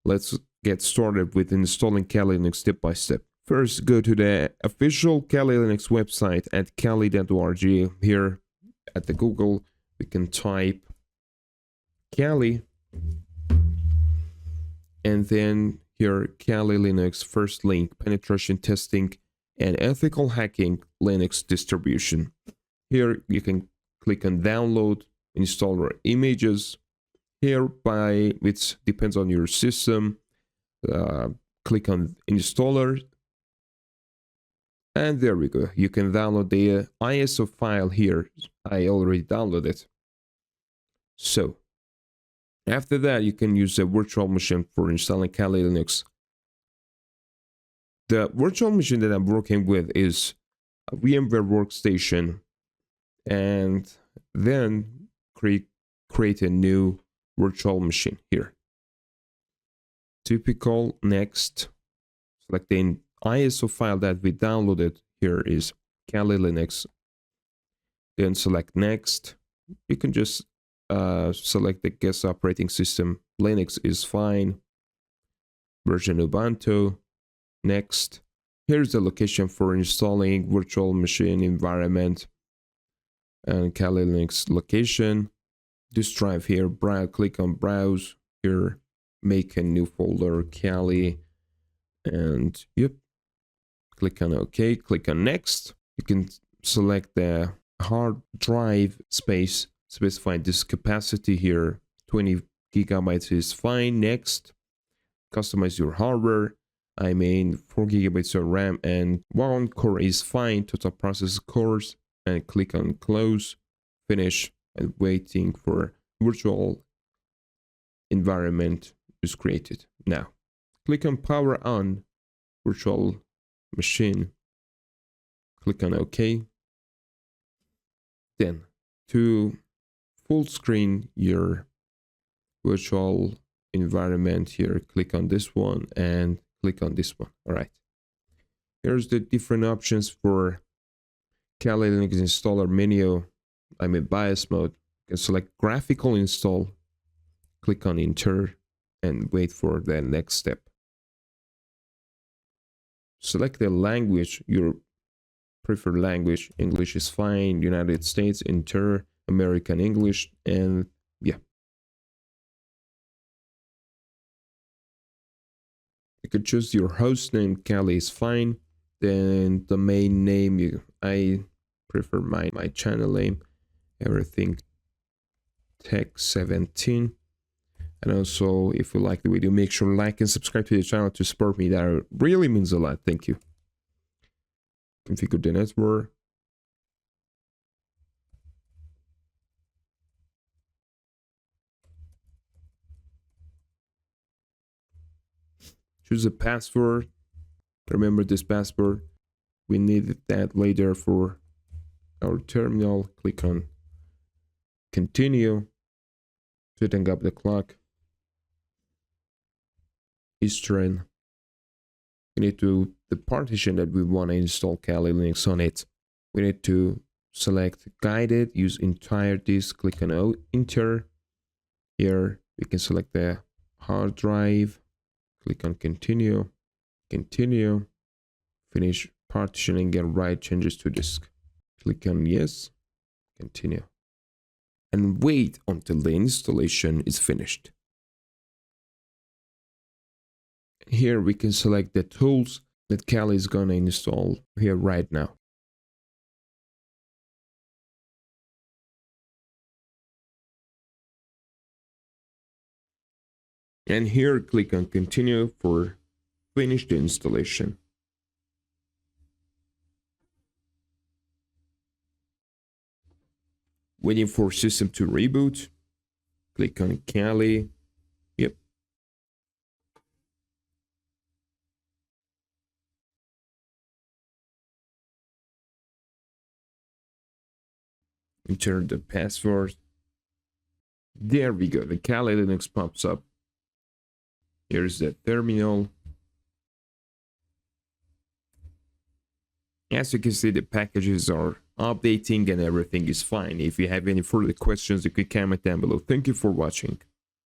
let's get started with installing Kali Linux step by step. First, go to the official Kali Linux website at kali.org. Here at the Google, we can type Kali, and then here Kali Linux first link, penetration testing and ethical hacking Linux distribution. Here you can click on download, installer images. Here which depends on your system, click on installer, and there we go. You can download the ISO file here. I already downloaded. So after that, you can use a virtual machine for installing Kali Linux. The virtual machine that I'm working with is a VMware Workstation, and then create a new virtual machine here. Typical, next, select the ISO file that we downloaded. Here is Kali Linux. Then select next. You can just select the guest operating system. Linux is fine. Version Ubuntu. Next. Here's the location for installing virtual machine environment and Kali Linux location. This drive here, click on browse here, make a new folder, Kali, and yep, click on OK, click on next. You can select the hard drive space, specify this capacity here, 20 gigabytes is fine. Next, customize your hardware. 4 gigabytes of RAM and 1 core is fine, total processor cores, and click on close, finish, and waiting for virtual environment is created. Now, click on power on virtual machine, click on OK. Then to full screen your virtual environment here, click on this one and click on this one. All right. Here's the different options for Kali Linux installer menu. I'm in BIOS mode. You can select graphical install, click on enter, and wait for the next step. Select the language, your preferred language. English is fine, United States, enter, American English, and yeah. You could choose your host name. Kali is fine. Then the main name, I prefer my channel name, everything tech 17. And also, if you like the video, make sure to like and subscribe to the channel to support me. That really means a lot. Thank you. Configure the network. Choose a password. Remember this password. We need that later for our terminal. Click on continue. Setting up the clock. Eastern. We need to the partition that we want to install Kali Linux on it. We need to select guided, use entire disk, click on enter. Here we can select the hard drive, click on continue, continue, finish partitioning and write changes to disk. Click on yes, continue, and wait until the installation is finished. Here we can select the tools that Kali is gonna install here right now. And here click on continue for finish the installation. Waiting for system to reboot. Click on Kali. Yep. Enter the password. There we go. The Kali Linux pops up. Here's the terminal. As you can see, the packages are updating and everything is fine. If you have any further questions, you can comment down below. Thank you for watching.